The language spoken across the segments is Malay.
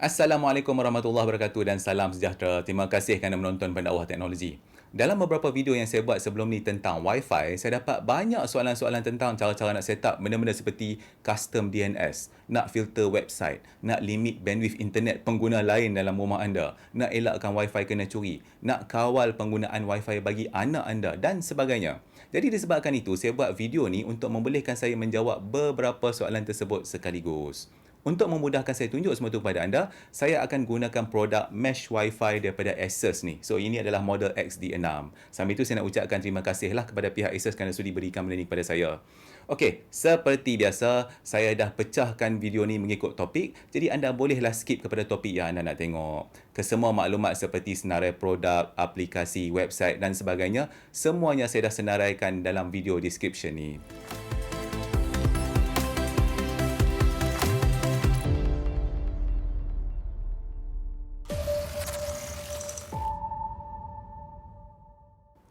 Assalamualaikum warahmatullahi wabarakatuh dan salam sejahtera. Terima kasih kerana menonton Pendakwah Teknologi. Dalam beberapa video yang saya buat sebelum ni tentang Wi-Fi, saya dapat banyak soalan-soalan tentang cara-cara nak set up benda-benda seperti custom DNS, nak filter website, nak limit bandwidth internet pengguna lain dalam rumah anda, nak elakkan Wi-Fi kena curi, nak kawal penggunaan Wi-Fi bagi anak anda dan sebagainya. Jadi disebabkan itu, saya buat video ni untuk membolehkan saya menjawab beberapa soalan tersebut sekaligus. Untuk memudahkan saya tunjuk semua itu kepada anda, saya akan gunakan produk Mesh Wi-Fi daripada Asus ni. So, ini adalah model XD6. Sambil itu, saya nak ucapkan terima kasihlah kepada pihak Asus kerana sudi berikan benda ni kepada saya. Okey, seperti biasa, saya dah pecahkan video ni mengikut topik. Jadi, anda bolehlah skip kepada topik yang anda nak tengok. Kesemua maklumat seperti senarai produk, aplikasi, website dan sebagainya, semuanya saya dah senaraikan dalam video description ni.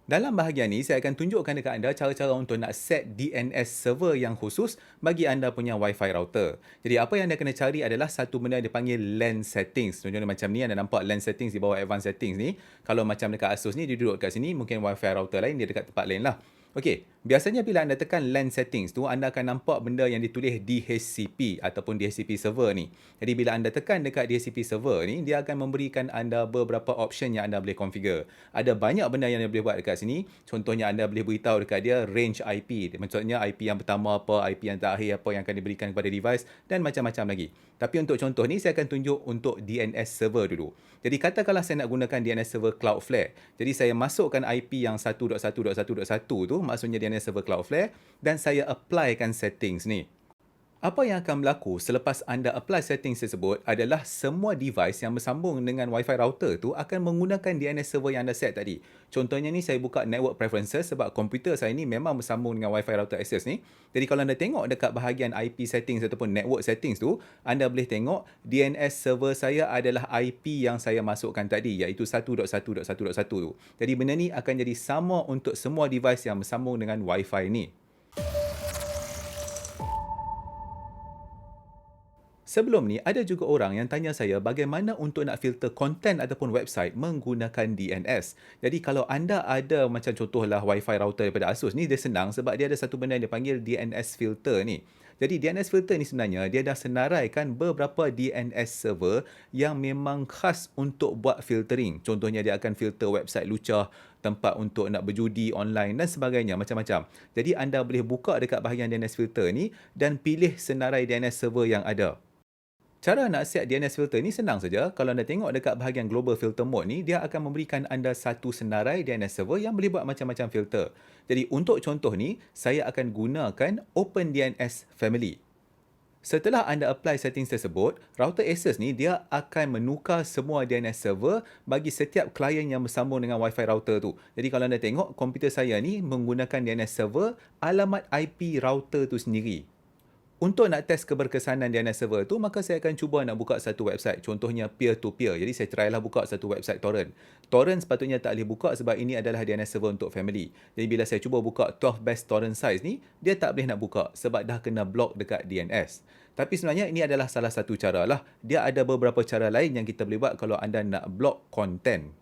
Dalam bahagian ni, saya akan tunjukkan dekat anda cara-cara untuk nak set DNS server yang khusus bagi anda punya Wi-Fi router. Jadi, apa yang anda kena cari adalah satu benda yang dipanggil LAN settings. Contohnya macam ni, anda nampak LAN settings di bawah advanced settings ni. Kalau macam dekat Asus ni, dia duduk kat sini, mungkin Wi-Fi router lain, dia dekat tempat lain lah. Okey, biasanya bila anda tekan LAN settings tu, anda akan nampak benda yang ditulis DHCP ataupun DHCP server ni. Jadi bila anda tekan dekat DHCP server ni, dia akan memberikan anda beberapa option yang anda boleh configure. Ada banyak benda yang anda boleh buat dekat sini. Contohnya anda boleh beritahu dekat dia range IP. Maksudnya IP yang pertama apa, IP yang terakhir apa yang akan diberikan kepada device dan macam-macam lagi. Tapi untuk contoh ni, saya akan tunjuk untuk DNS server dulu. Jadi katakanlah saya nak gunakan DNS server Cloudflare. Jadi saya masukkan IP yang 1.1.1.1 tu, maksudnya DNS server Cloudflare, dan saya applykan settings ni. Apa yang akan berlaku selepas anda apply settings tersebut adalah semua device yang bersambung dengan Wi-Fi router tu akan menggunakan DNS server yang anda set tadi. Contohnya ni, saya buka network preferences sebab komputer saya ni memang bersambung dengan Wi-Fi router Asus ni. Jadi kalau anda tengok dekat bahagian IP settings ataupun network settings tu, anda boleh tengok DNS server saya adalah IP yang saya masukkan tadi, iaitu 1.1.1.1 tu. Jadi benda ni akan jadi sama untuk semua device yang bersambung dengan Wi-Fi ni. Sebelum ni, ada juga orang yang tanya saya bagaimana untuk nak filter konten ataupun website menggunakan DNS. Jadi kalau anda ada macam contohlah Wi-Fi router daripada Asus ni, dia senang sebab dia ada satu benda yang dipanggil DNS filter ni. Jadi DNS filter ni sebenarnya dia dah senaraikan beberapa DNS server yang memang khas untuk buat filtering. Contohnya dia akan filter website lucah, tempat untuk nak berjudi online dan sebagainya, macam-macam. Jadi anda boleh buka dekat bahagian DNS filter ni dan pilih senarai DNS server yang ada. Cara nak set DNS filter ni senang saja. Kalau anda tengok dekat bahagian Global Filter Mode ni, dia akan memberikan anda satu senarai DNS server yang boleh buat macam-macam filter. Jadi untuk contoh ni, saya akan gunakan OpenDNS Family. Setelah anda apply settings tersebut, router Asus ni dia akan menukar semua DNS server bagi setiap klien yang bersambung dengan Wi-Fi router tu. Jadi kalau anda tengok, komputer saya ni menggunakan DNS server alamat IP router tu sendiri. Untuk nak test keberkesanan DNS server tu, maka saya akan cuba nak buka satu website. Contohnya peer-to-peer. Jadi saya try lah buka satu website torrent. Torrent sepatutnya tak boleh buka sebab ini adalah DNS server untuk family. Jadi bila saya cuba buka 12 best torrent size ni, dia tak boleh nak buka sebab dah kena block dekat DNS. Tapi sebenarnya ini adalah salah satu cara lah. Dia ada beberapa cara lain yang kita boleh buat kalau anda nak block konten.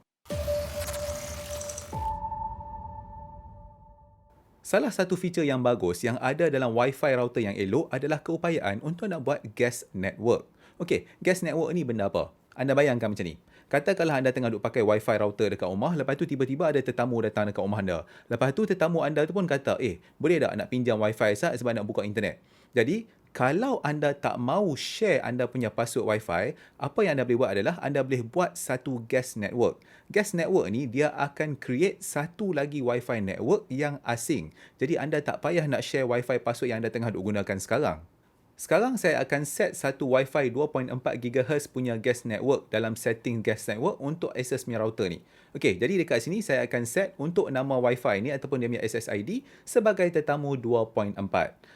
Salah satu feature yang bagus yang ada dalam Wi-Fi router yang elok adalah keupayaan untuk nak buat guest network. Okey, guest network ni benda apa? Anda bayangkan macam ni. Katakanlah anda tengah duk pakai Wi-Fi router dekat rumah, lepas tu tiba-tiba ada tetamu datang dekat rumah anda. Lepas tu tetamu anda tu pun kata, boleh tak nak pinjam Wi-Fi Sat sebab nak buka internet? Jadi, kalau anda tak mahu share anda punya password Wi-Fi, apa yang anda boleh buat adalah anda boleh buat satu guest network. Guest network ni dia akan create satu lagi Wi-Fi network yang asing. Jadi anda tak payah nak share Wi-Fi password yang anda tengah duk gunakan sekarang. Sekarang saya akan set satu Wi-Fi 2.4 GHz punya guest network dalam setting guest network untuk Asus punya router ni. Okey, jadi dekat sini saya akan set untuk nama Wi-Fi ni ataupun dia punya SSID sebagai tetamu 2.4.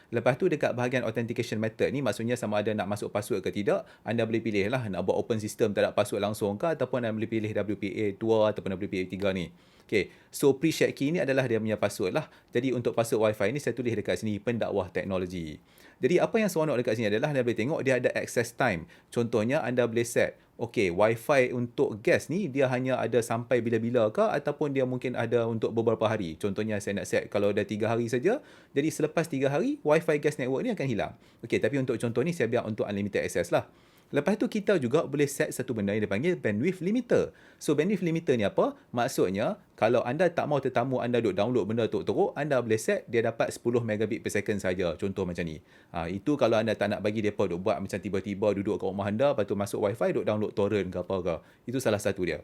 Lepas tu dekat bahagian authentication method ni, maksudnya sama ada nak masuk password ke tidak, anda boleh pilih lah nak buat open system tak ada password langsung ke ataupun anda boleh pilih WPA 2 ataupun WPA 3 ni. Okey, so pre-shared key ni adalah dia punya password lah. Jadi untuk password Wi-Fi ni saya tulis dekat sini, pendakwah teknologi. Jadi apa yang seronok dekat sini adalah anda boleh tengok dia ada access time. Contohnya anda boleh set, okey, Wi-Fi untuk guest ni dia hanya ada sampai bila-bila ke ataupun dia mungkin ada untuk beberapa hari. Contohnya saya nak set kalau ada 3 hari saja, jadi selepas 3 hari Wi-Fi guest network ni akan hilang. Okey, tapi untuk contoh ni saya biar untuk unlimited access lah. Lepas tu kita juga boleh set satu benda yang dipanggil bandwidth limiter. So bandwidth limiter ni apa? Maksudnya kalau anda tak mau tetamu anda duk download benda teruk-teruk, anda boleh set dia dapat 10 megabit per second saja. Contoh macam ni. Itu kalau anda tak nak bagi depa duk buat macam tiba-tiba duduk kat rumah anda, lepas tu masuk wifi duk download torrent ke apa ke. Itu salah satu dia.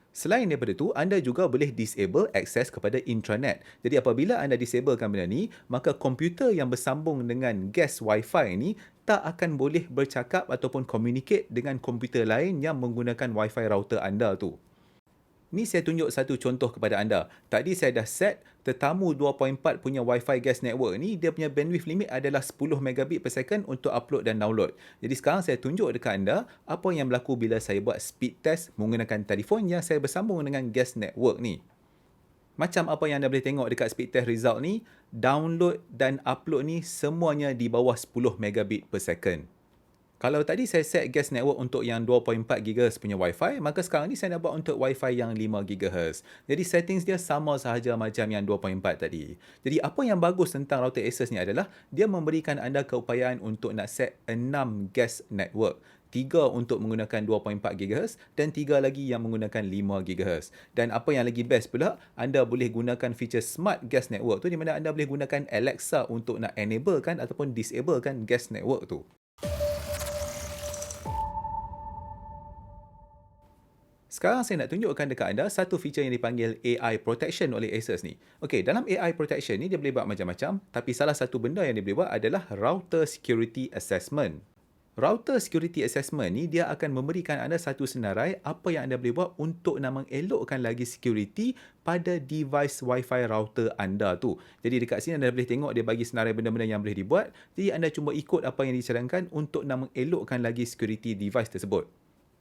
Selain daripada itu, anda juga boleh disable akses kepada intranet. Jadi apabila anda disablekan benda ni, maka komputer yang bersambung dengan guest Wi-Fi ni tak akan boleh bercakap ataupun communicate dengan komputer lain yang menggunakan Wi-Fi router anda tu. Ni saya tunjuk satu contoh kepada anda. Tadi saya dah set tetamu 2.4 punya Wi-Fi guest network ni, dia punya bandwidth limit adalah 10 megabit per second untuk upload dan download. Jadi sekarang saya tunjuk dekat anda apa yang berlaku bila saya buat speed test menggunakan telefon yang saya bersambung dengan guest network ni. Macam apa yang anda boleh tengok dekat speed test result ni, download dan upload ni semuanya di bawah 10 megabit per second. Kalau tadi saya set guest network untuk yang 2.4 GHz punya Wi-Fi, maka sekarang ni saya nak buat untuk Wi-Fi yang 5 GHz. Jadi settings dia sama sahaja macam yang 2.4 tadi. Jadi apa yang bagus tentang router Asus ni adalah dia memberikan anda keupayaan untuk nak set 6 guest network. 3 untuk menggunakan 2.4 GHz dan 3 lagi yang menggunakan 5 GHz. Dan apa yang lagi best pula, anda boleh gunakan feature Smart Guest Network tu di mana anda boleh gunakan Alexa untuk nak enablekan ataupun disablekan guest network tu. Sekarang saya nak tunjukkan dekat anda satu feature yang dipanggil AI Protection oleh Asus ni. Okey, dalam AI Protection ni dia boleh buat macam-macam, tapi salah satu benda yang dia boleh buat adalah Router Security Assessment. Router Security Assessment ni dia akan memberikan anda satu senarai apa yang anda boleh buat untuk nak mengelokkan lagi security pada device Wi-Fi router anda tu. Jadi dekat sini anda boleh tengok dia bagi senarai benda-benda yang boleh dibuat. Jadi anda cuma ikut apa yang dicadangkan untuk nak mengelokkan lagi security device tersebut.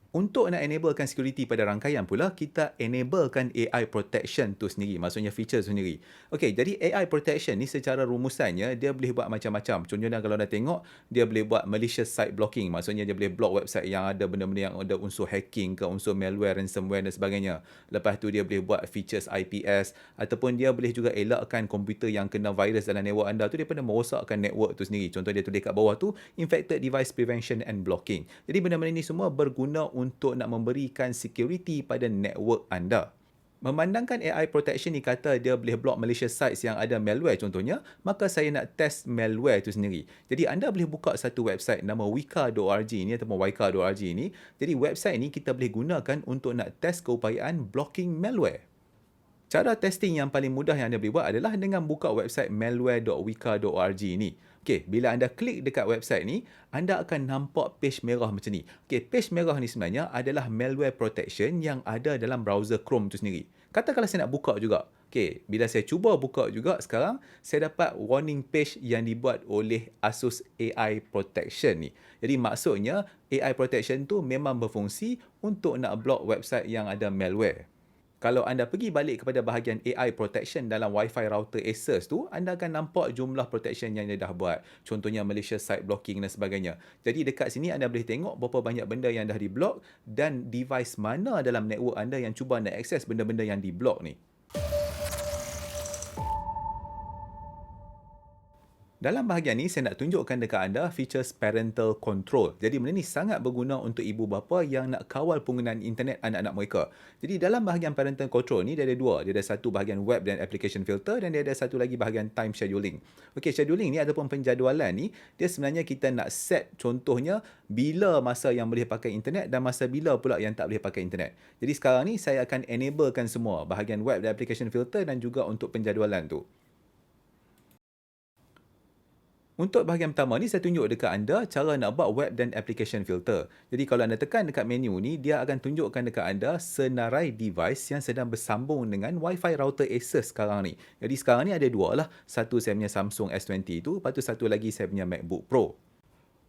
Untuk nak enablekan security pada rangkaian pula, kita enablekan AI Protection tu sendiri. Maksudnya feature tu sendiri. Okey, jadi AI Protection ni secara rumusannya, dia boleh buat macam-macam. Contohnya kalau anda tengok, dia boleh buat malicious site blocking. Maksudnya dia boleh block website yang ada benda-benda yang ada unsur hacking ke, unsur malware, ransomware dan sebagainya. Lepas tu dia boleh buat features IPS. Ataupun dia boleh juga elakkan komputer yang kena virus dalam network anda tu daripada merosakkan network tu sendiri. Contoh dia tulis kat bawah tu, Infected Device Prevention and Blocking. Jadi benda-benda ni semua berguna untuk nak memberikan security pada network anda. Memandangkan AI Protection ni kata dia boleh block malicious sites yang ada malware contohnya, maka saya nak test malware tu sendiri. Jadi anda boleh buka satu website nama wika.org ni ataupun wika.org ni. Jadi website ni kita boleh gunakan untuk nak test keupayaan blocking malware. Cara testing yang paling mudah yang anda boleh buat adalah dengan buka website malware.wika.org ni. Okey, bila anda klik dekat website ni, anda akan nampak page merah macam ni. Okey, page merah ni sebenarnya adalah malware protection yang ada dalam browser Chrome tu sendiri. Katakanlah saya nak buka juga. Okey, bila saya cuba buka juga sekarang, saya dapat warning page yang dibuat oleh Asus AI Protection ni. Jadi maksudnya AI Protection tu memang berfungsi untuk nak block website yang ada malware. Kalau anda pergi balik kepada bahagian AI Protection dalam Wi-Fi router Asus tu, anda akan nampak jumlah protection yang dia dah buat. Contohnya malicious site blocking dan sebagainya. Jadi dekat sini anda boleh tengok berapa banyak benda yang dah di-block dan device mana dalam network anda yang cuba nak akses benda-benda yang di-block ni. Dalam bahagian ni, saya nak tunjukkan dekat anda features parental control. Jadi benda ni sangat berguna untuk ibu bapa yang nak kawal penggunaan internet anak-anak mereka. Jadi dalam bahagian parental control ni, dia ada dua. Dia ada satu bahagian web dan application filter dan dia ada satu lagi bahagian time scheduling. Okey, scheduling ni ataupun penjadualan ni, dia sebenarnya kita nak set contohnya bila masa yang boleh pakai internet dan masa bila pula yang tak boleh pakai internet. Jadi sekarang ni saya akan enablekan semua bahagian web dan application filter dan juga untuk penjadualan tu. Untuk bahagian pertama ni, saya tunjuk dekat anda cara nak buat web dan application filter. Jadi kalau anda tekan dekat menu ni, dia akan tunjukkan dekat anda senarai device yang sedang bersambung dengan Wi-Fi router Asus sekarang ni. Jadi sekarang ni ada dua lah. Satu saya punya Samsung S20 tu, lepas tu satu lagi saya punya MacBook Pro.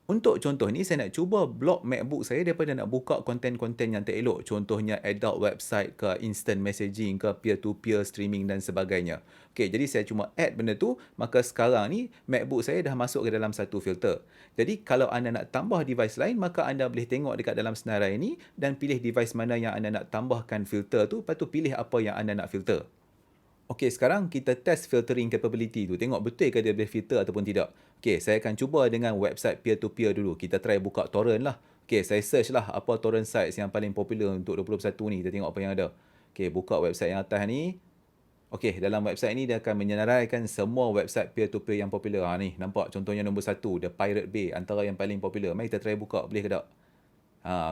Untuk contoh ni, saya nak cuba block MacBook saya daripada nak buka konten-konten yang tak elok. Contohnya adult website ke, instant messaging ke, peer-to-peer streaming dan sebagainya. Okey, jadi saya cuma add benda tu, maka sekarang ni MacBook saya dah masuk ke dalam satu filter. Jadi kalau anda nak tambah device lain, maka anda boleh tengok dekat dalam senarai ni dan pilih device mana yang anda nak tambahkan filter tu, lepas tu pilih apa yang anda nak filter. Okey, sekarang kita test filtering capability tu. Tengok betul ke dia boleh filter ataupun tidak. Okey, saya akan cuba dengan website peer-to-peer dulu. Kita try buka torrent lah. Okey, saya search lah apa torrent sites yang paling popular untuk 2021 ni. Kita tengok apa yang ada. Okey, buka website yang atas ni. Okey, dalam website ni dia akan menyenaraikan semua website peer-to-peer yang popular. Ha ni, nampak contohnya nombor 1, The Pirate Bay, antara yang paling popular. Mari kita try buka, boleh ke tak?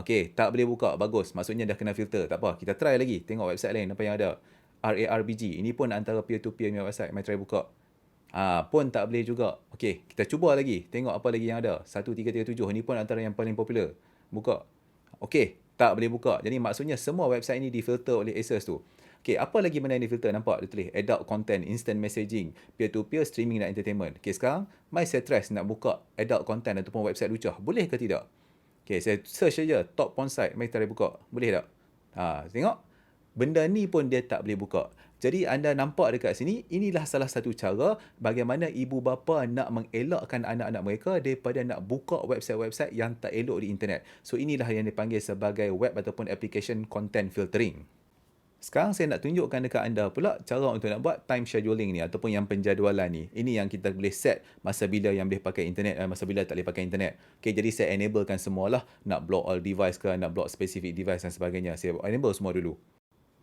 Okey, tak boleh buka. Bagus. Maksudnya dah kena filter. Tak apa, kita try lagi. Tengok website lain apa yang ada. RARBG. Ini pun antara peer-to-peer punya website. Mari try buka. Pun tak boleh juga. Okey, kita cuba lagi. Tengok apa lagi yang ada. 1337. Ini pun antara yang paling popular. Buka. Okey, tak boleh buka. Jadi maksudnya semua website ini difilter oleh Asus tu. Okey, apa lagi benda yang difilter? Nampak dia tulis adult content, instant messaging, peer-to-peer, streaming dan entertainment. Okey, sekarang mari saya try nak buka adult content ataupun website lucah. Boleh ke tidak? Okey, saya search saja top porn site. Mari try buka. Boleh tak? Tengok. Benda ni pun dia tak boleh buka. Jadi anda nampak dekat sini, inilah salah satu cara bagaimana ibu bapa nak mengelakkan anak-anak mereka daripada nak buka website-website yang tak elok di internet. So inilah yang dipanggil sebagai web ataupun application content filtering. Sekarang saya nak tunjukkan dekat anda pula cara untuk nak buat time scheduling ni ataupun yang penjadualan ni. Ini yang kita boleh set masa bila yang boleh pakai internet dan masa bila tak boleh pakai internet. Okay, jadi saya enablekan semualah. Nak block all device ke, nak block specific device dan sebagainya. Saya enable semua dulu.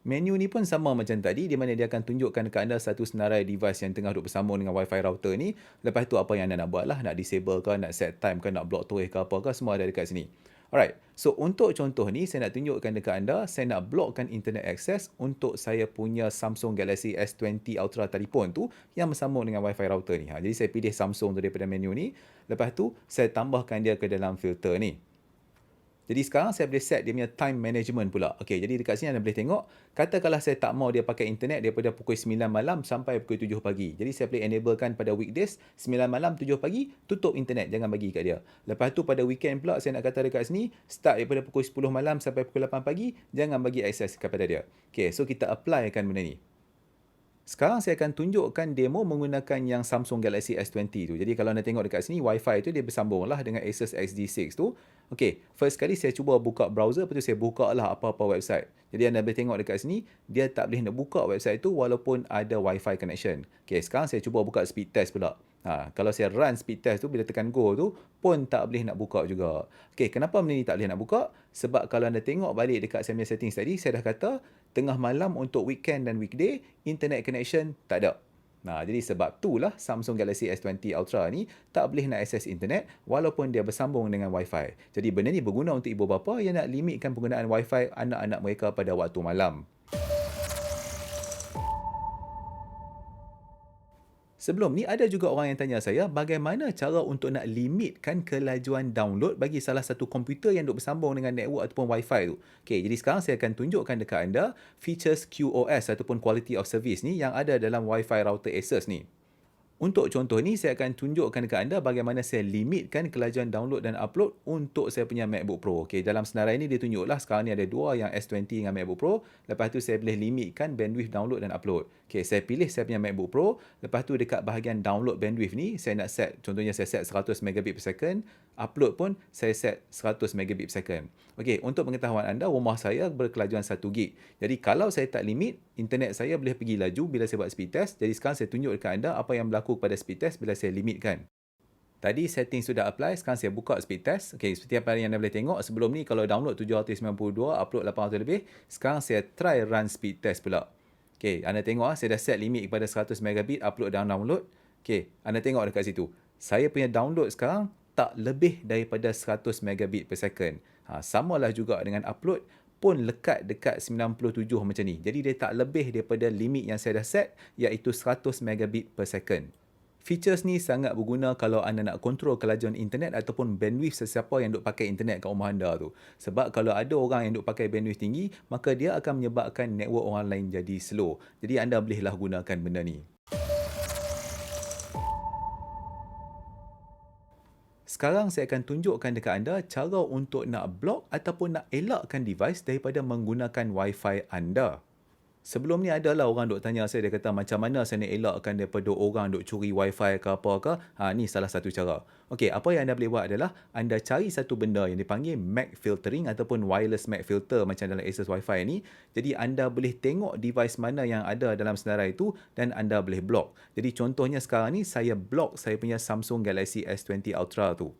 Menu ni pun sama macam tadi di mana dia akan tunjukkan dekat anda satu senarai device yang tengah duduk bersambung dengan Wi-Fi router ni. Lepas tu apa yang anda nak buat lah, nak disable ke, nak set time ke, nak block torrent ke apa ke, semua ada dekat sini. Alright, so untuk contoh ni saya nak tunjukkan dekat anda, saya nak blockkan internet access untuk saya punya Samsung Galaxy S20 Ultra telefon tu yang bersambung dengan Wi-Fi router ni. Jadi saya pilih Samsung tu daripada menu ni. Lepas tu saya tambahkan dia ke dalam filter ni. Jadi sekarang saya boleh set dia punya time management pula. Okey, jadi dekat sini anda boleh tengok, katakanlah saya tak mau dia pakai internet daripada pukul 9 malam sampai pukul 7 pagi. Jadi saya boleh enablekan pada weekdays 9 malam 7 pagi tutup internet, jangan bagi kat dia. Lepas tu pada weekend pula saya nak kata dekat sini start daripada pukul 10 malam sampai pukul 8 pagi, jangan bagi akses kepada dia. Okey, so kita applykan benda ni. Sekarang saya akan tunjukkan demo menggunakan yang Samsung Galaxy S20 tu. Jadi kalau anda tengok dekat sini, Wi-Fi tu dia bersambung lah dengan Asus XD6 tu. Okey, first kali saya cuba buka browser, lepas tu saya buka lah apa-apa website. Jadi anda boleh tengok dekat sini, dia tak boleh nak buka website tu walaupun ada Wi-Fi connection. Okey, sekarang saya cuba buka speed test pula. Kalau saya run speed test tu, bila tekan go tu, pun tak boleh nak buka juga. Okey, kenapa benda ni tak boleh nak buka? Sebab kalau anda tengok balik dekat saya punya settings tadi, saya dah kata, tengah malam untuk weekend dan weekday, internet connection tak ada. Jadi sebab itulah Samsung Galaxy S20 Ultra ni tak boleh nak akses internet walaupun dia bersambung dengan Wi-Fi. Jadi benda ni berguna untuk ibu bapa yang nak limitkan penggunaan Wi-Fi anak-anak mereka pada waktu malam. Sebelum ni ada juga orang yang tanya saya bagaimana cara untuk nak limitkan kelajuan download bagi salah satu komputer yang duk bersambung dengan network ataupun Wi-Fi tu. Okey, jadi sekarang saya akan tunjukkan dekat anda features QoS ataupun Quality of Service ni yang ada dalam Wi-Fi router Asus ni. Untuk contoh ni, saya akan tunjukkan kepada anda bagaimana saya limitkan kelajuan download dan upload untuk saya punya MacBook Pro. Okey, dalam senarai ni dia tunjuklah sekarang ni ada dua yang S20 dengan MacBook Pro. Lepas tu saya boleh limitkan bandwidth download dan upload. Okey, saya pilih saya punya MacBook Pro. Lepas tu dekat bahagian download bandwidth ni, saya nak set, contohnya saya set 100 megabit per second. Upload pun saya set 100 megabit per second. Okey, untuk pengetahuan anda, rumah saya berkelajuan 1 gig. Jadi kalau saya tak limit, internet saya boleh pergi laju bila saya buat speed test. Jadi sekarang saya tunjuk dekat anda apa yang berlaku pada speed test bila saya limitkan. Tadi setting sudah apply, sekarang saya buka speed test. Okey, seperti apa yang anda boleh tengok, sebelum ni kalau download 792, upload 800 lebih. Sekarang saya try run speed test pula. Okey, anda tengok saya dah set limit kepada 100 megabit upload dan download. Okey, anda tengok dekat situ. Saya punya download sekarang tak lebih daripada 100 megabit per second. Samalah juga dengan upload pun lekat dekat 97 macam ni. Jadi dia tak lebih daripada limit yang saya dah set, iaitu 100 megabit per second. Features ni sangat berguna kalau anda nak kontrol kelajuan internet ataupun bandwidth sesiapa yang duk pakai internet kat rumah anda tu. Sebab kalau ada orang yang duk pakai bandwidth tinggi, maka dia akan menyebabkan network orang lain jadi slow. Jadi anda bolehlah gunakan benda ni. Sekarang saya akan tunjukkan dekat anda cara untuk nak block ataupun nak elakkan device daripada menggunakan Wi-Fi anda. Sebelum ni adalah orang duk tanya saya, dia kata macam mana saya nak elakkan daripada orang duk curi Wi-Fi ke apa ke. Ni salah satu cara. Okey, apa yang anda boleh buat adalah anda cari satu benda yang dipanggil MAC filtering ataupun wireless MAC filter macam dalam Asus Wi-Fi ni. Jadi anda boleh tengok device mana yang ada dalam senarai itu dan anda boleh block. Jadi contohnya sekarang ni saya block saya punya Samsung Galaxy S20 Ultra tu.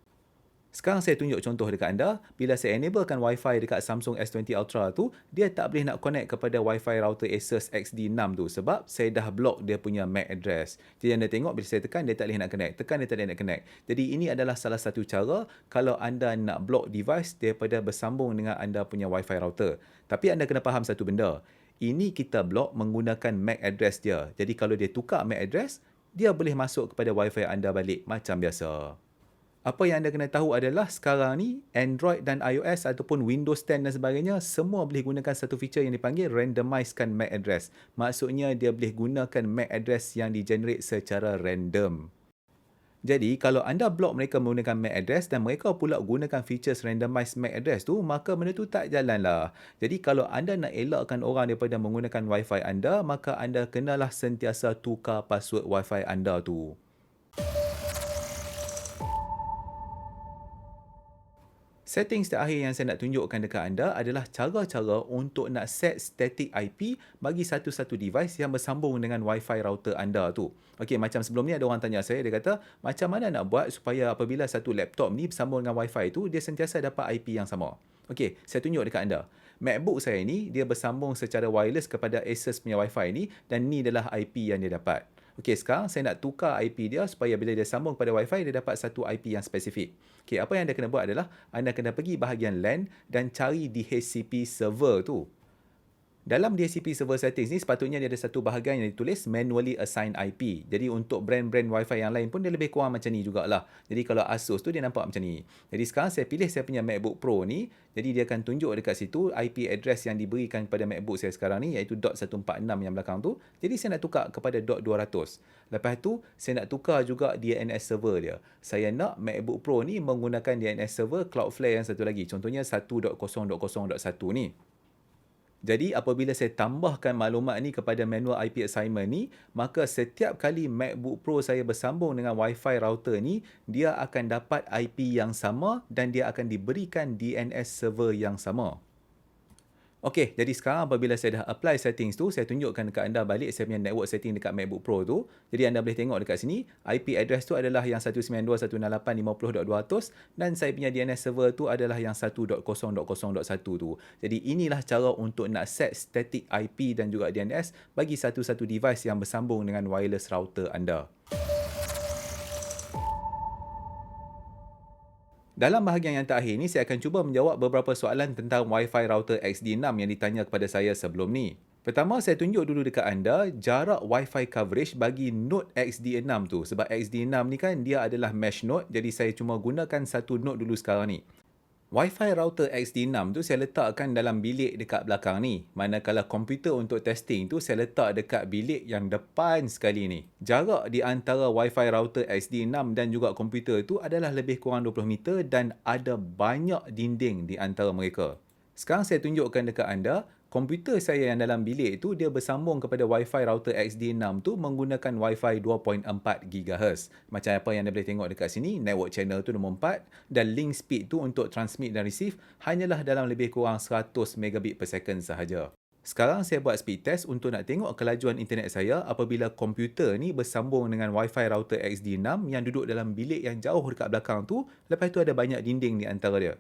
Sekarang saya tunjuk contoh dekat anda, bila saya enablekan Wi-Fi dekat Samsung S20 Ultra tu, dia tak boleh nak connect kepada Wi-Fi router Asus XD6 tu sebab saya dah block dia punya MAC address. Jadi anda tengok bila saya tekan, dia tak boleh nak connect. Tekan, dia tak boleh nak connect. Jadi ini adalah salah satu cara kalau anda nak block device daripada bersambung dengan anda punya Wi-Fi router. Tapi anda kena faham satu benda. Ini kita block menggunakan MAC address dia. Jadi kalau dia tukar MAC address, dia boleh masuk kepada Wi-Fi anda balik macam biasa. Apa yang anda kena tahu adalah sekarang ni Android dan iOS ataupun Windows 10 dan sebagainya semua boleh gunakan satu feature yang dipanggil randomizekan MAC address. Maksudnya dia boleh gunakan MAC address yang di-generate secara random. Jadi kalau anda block mereka menggunakan MAC address dan mereka pula gunakan features randomized MAC address tu, maka benda tu tak jalanlah. Jadi kalau anda nak elakkan orang daripada menggunakan Wi-Fi anda, maka anda kenalah sentiasa tukar password Wi-Fi anda tu. Settings terakhir yang saya nak tunjukkan dekat anda adalah cara-cara untuk nak set static IP bagi satu-satu device yang bersambung dengan Wi-Fi router anda tu. Okey, macam sebelum ni ada orang tanya saya, dia kata macam mana nak buat supaya apabila satu laptop ni bersambung dengan Wi-Fi tu, dia sentiasa dapat IP yang sama. Okey, saya tunjuk dekat anda. MacBook saya ni, dia bersambung secara wireless kepada Asus punya Wi-Fi ni dan ni adalah IP yang dia dapat. Okey, sekarang saya nak tukar IP dia supaya bila dia sambung pada Wi-Fi, dia dapat satu IP yang spesifik. Okey, apa yang anda kena buat adalah anda kena pergi bahagian LAN dan cari DHCP server tu. Dalam DHCP server settings ni sepatutnya dia ada satu bahagian yang ditulis manually assign IP. Jadi untuk brand-brand Wi-Fi yang lain pun dia lebih kurang macam ni jugalah. Jadi kalau Asus tu dia nampak macam ni. Jadi sekarang saya pilih saya punya MacBook Pro ni. Jadi dia akan tunjuk dekat situ IP address yang diberikan kepada MacBook saya sekarang ni iaitu .146 yang belakang tu. Jadi saya nak tukar kepada .200. Lepas tu saya nak tukar juga DNS server dia. Saya nak MacBook Pro ni menggunakan DNS server Cloudflare yang satu lagi. Contohnya 1.0.0.1 ni. Jadi apabila saya tambahkan maklumat ni kepada manual IP assignment ni, maka setiap kali MacBook Pro saya bersambung dengan Wi-Fi router ni, dia akan dapat IP yang sama dan dia akan diberikan DNS server yang sama. Okey, jadi sekarang apabila saya dah apply settings tu, saya tunjukkan dekat anda balik saya punya network setting dekat MacBook Pro tu. Jadi anda boleh tengok dekat sini, IP address tu adalah yang 192.168.50.200 dan saya punya DNS server tu adalah yang 1.0.0.1 tu. Jadi inilah cara untuk nak set static IP dan juga DNS bagi satu-satu device yang bersambung dengan wireless router anda. Dalam bahagian yang terakhir ni, saya akan cuba menjawab beberapa soalan tentang Wi-Fi router XD6 yang ditanya kepada saya sebelum ni. Pertama, saya tunjuk dulu dekat anda jarak Wi-Fi coverage bagi node XD6 tu. Sebab XD6 ni kan dia adalah mesh node, jadi saya cuma gunakan satu node dulu sekarang ni. Wi-Fi router XD6 tu saya letakkan dalam bilik dekat belakang ni. Manakala komputer untuk testing tu saya letak dekat bilik yang depan sekali ni. Jarak di antara Wi-Fi router XD6 dan juga komputer tu adalah lebih kurang 20 meter dan ada banyak dinding di antara mereka. Sekarang saya tunjukkan dekat anda, komputer saya yang dalam bilik tu dia bersambung kepada Wi-Fi router XD6 tu menggunakan Wi-Fi 2.4 GHz. Macam apa yang anda boleh tengok dekat sini, network channel tu nombor 4 dan link speed tu untuk transmit dan receive hanyalah dalam lebih kurang 100 megabit per second sahaja. Sekarang saya buat speed test untuk nak tengok kelajuan internet saya apabila komputer ni bersambung dengan Wi-Fi router XD6 yang duduk dalam bilik yang jauh dekat belakang tu, lepas tu ada banyak dinding di antara dia.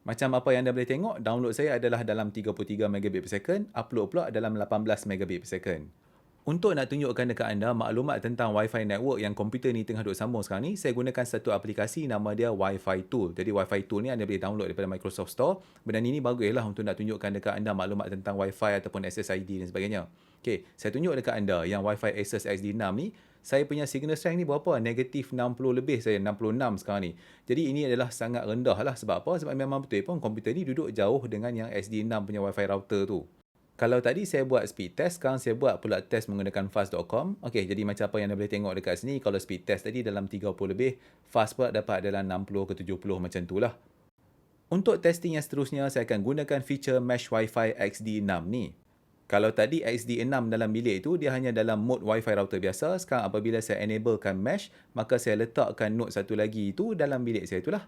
Macam apa yang anda boleh tengok, download saya adalah dalam 33 megabit per second, upload pula dalam 18 megabit per second. Untuk nak tunjukkan dekat anda maklumat tentang Wi-Fi network yang komputer ni tengah duk sambung sekarang ni, saya gunakan satu aplikasi nama dia Wi-Fi Tool. Jadi Wi-Fi Tool ni anda boleh download daripada Microsoft Store. Benda ni baguslah untuk nak tunjukkan dekat anda maklumat tentang Wi-Fi ataupun SSID dan sebagainya. Okey, saya tunjuk dekat anda yang Wi-Fi Asus XD6 ni, saya punya signal strength ni berapa? Negatif 60 lebih saya, 66 sekarang ni. Jadi ini adalah sangat rendah lah. Sebab apa? Sebab memang betul pun komputer ni duduk jauh dengan yang XD6 punya Wi-Fi router tu. Kalau tadi saya buat speed test, sekarang saya buat pula test menggunakan fast.com. Okey, jadi macam apa yang anda boleh tengok dekat sini, kalau speed test tadi dalam 30 lebih, fast pula dapat dalam 60 ke 70 macam tu lah. Untuk testing yang seterusnya, saya akan gunakan feature Mesh Wi-Fi XD6 ni. Kalau tadi XD6 dalam bilik itu, dia hanya dalam mode Wi-Fi router biasa. Sekarang apabila saya enablekan Mesh, maka saya letakkan node satu lagi itu dalam bilik saya itulah.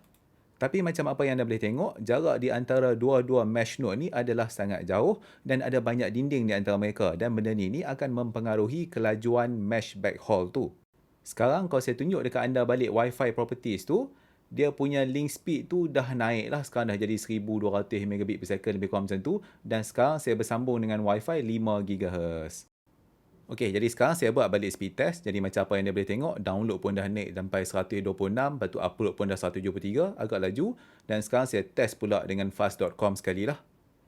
Tapi macam apa yang anda boleh tengok, jarak di antara dua-dua mesh node ni adalah sangat jauh dan ada banyak dinding di antara mereka dan benda ni akan mempengaruhi kelajuan mesh backhaul tu. Sekarang kalau saya tunjuk dekat anda balik Wi-Fi properties tu, dia punya link speed tu dah naik lah. Sekarang dah jadi 1200 megabit per second lebih kurang macam tu. Dan sekarang saya bersambung dengan Wi-Fi 5 GHz. Okey, jadi sekarang saya buat balik speed test. Jadi macam apa yang dia boleh tengok, download pun dah naik sampai 126, lepas tu upload pun dah 173, agak laju. Dan sekarang saya test pula dengan fast.com sekali lah.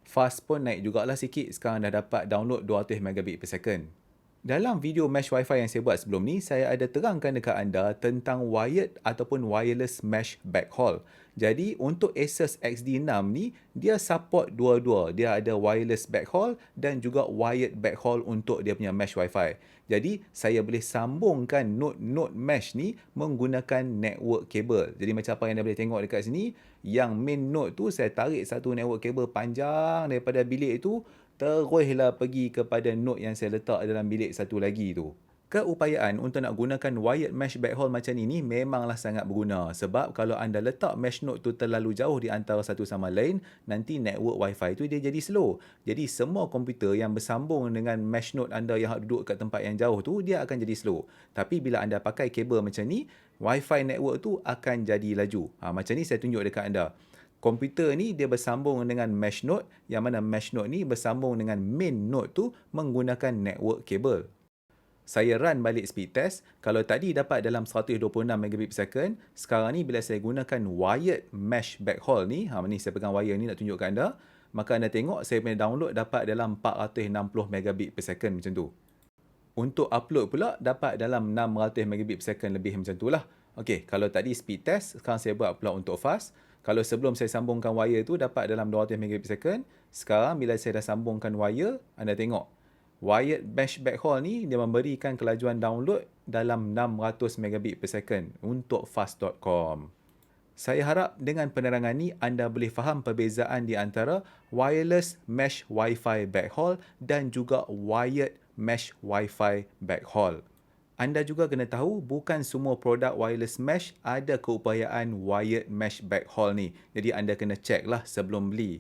Fast pun naik jugalah sikit, sekarang dah dapat download 200 megabit per second. Dalam video mesh Wi-Fi yang saya buat sebelum ni, saya ada terangkan dekat anda tentang wired ataupun wireless mesh backhaul. Jadi, untuk Asus XD6 ni, dia support dua-dua. Dia ada wireless backhaul dan juga wired backhaul untuk dia punya mesh Wi-Fi. Jadi, saya boleh sambungkan node-node mesh ni menggunakan network cable. Jadi, macam apa yang anda boleh tengok dekat sini, yang main node tu saya tarik satu network cable panjang daripada bilik itu, teruslah pergi kepada node yang saya letak dalam bilik satu lagi tu. Keupayaan untuk nak gunakan wired mesh backhaul macam ni memanglah sangat berguna sebab kalau anda letak mesh node tu terlalu jauh di antara satu sama lain, nanti network Wi-Fi tu dia jadi slow. Jadi semua komputer yang bersambung dengan mesh node anda yang duduk kat tempat yang jauh tu, dia akan jadi slow. Tapi bila anda pakai kabel macam ni, Wi-Fi network tu akan jadi laju. Macam ni saya tunjuk dekat anda. Komputer ni dia bersambung dengan mesh node, yang mana mesh node ni bersambung dengan main node tu menggunakan network kabel. Saya run balik speed test. Kalau tadi dapat dalam 126 megabit per second, sekarang ni bila saya gunakan wired mesh backhaul ni, ni saya pegang wire ni nak tunjuk kat anda, maka anda tengok saya punya download dapat dalam 460 megabit per second macam tu. Untuk upload pula dapat dalam 600 megabit per second lebih macam tu lah. Okey, kalau tadi speed test, sekarang saya buat pula untuk fast. Kalau sebelum saya sambungkan wire tu dapat dalam 200 megabit per second, sekarang bila saya dah sambungkan wire, anda tengok wired mesh backhaul ni dia memberikan kelajuan download dalam 600 megabit per second untuk fast.com. Saya harap dengan penerangan ni anda boleh faham perbezaan di antara wireless mesh Wi-Fi backhaul dan juga wired mesh Wi-Fi backhaul. Anda juga kena tahu bukan semua produk wireless mesh ada keupayaan wired mesh backhaul ni. Jadi anda kena check lah sebelum beli.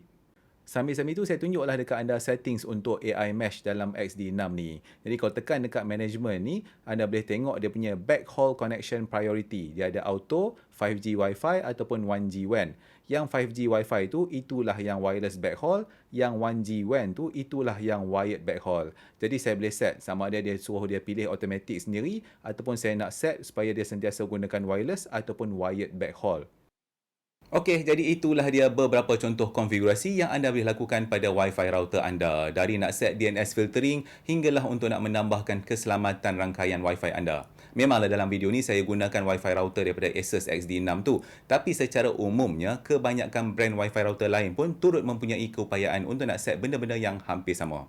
Sambil-sambil itu saya tunjuklah dekat anda settings untuk AI mesh dalam XD6 ni. Jadi kalau tekan dekat management ni, anda boleh tengok dia punya backhaul connection priority. Dia ada auto, 5G Wi-Fi ataupun 1G WAN. Yang 5G Wi-Fi tu itulah yang wireless backhaul, yang 1G WAN tu itulah yang wired backhaul. Jadi saya boleh set sama ada dia suruh dia pilih automatic sendiri ataupun saya nak set supaya dia sentiasa gunakan wireless ataupun wired backhaul. Okey, jadi itulah dia beberapa contoh konfigurasi yang anda boleh lakukan pada Wi-Fi router anda. Dari nak set DNS filtering hinggalah untuk nak menambahkan keselamatan rangkaian Wi-Fi anda. Memanglah dalam video ni saya gunakan Wi-Fi router daripada Asus XD6 tu. Tapi secara umumnya, kebanyakan brand Wi-Fi router lain pun turut mempunyai keupayaan untuk nak set benda-benda yang hampir sama.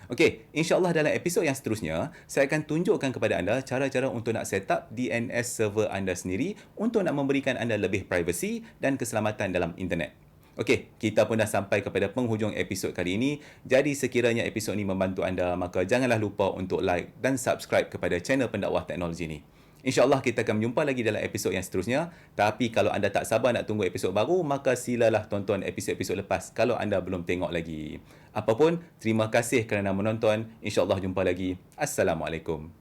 Okey, insyaAllah dalam episod yang seterusnya, saya akan tunjukkan kepada anda cara-cara untuk nak set up DNS server anda sendiri untuk nak memberikan anda lebih privacy dan keselamatan dalam internet. Okey, kita pun dah sampai kepada penghujung episod kali ini. Jadi sekiranya episod ini membantu anda, maka janganlah lupa untuk like dan subscribe kepada channel Pendakwah Teknologi ini. InsyaAllah kita akan berjumpa lagi dalam episod yang seterusnya. Tapi kalau anda tak sabar nak tunggu episod baru, maka silalah tonton episod-episod lepas kalau anda belum tengok lagi. Apapun, terima kasih kerana menonton. InsyaAllah jumpa lagi. Assalamualaikum.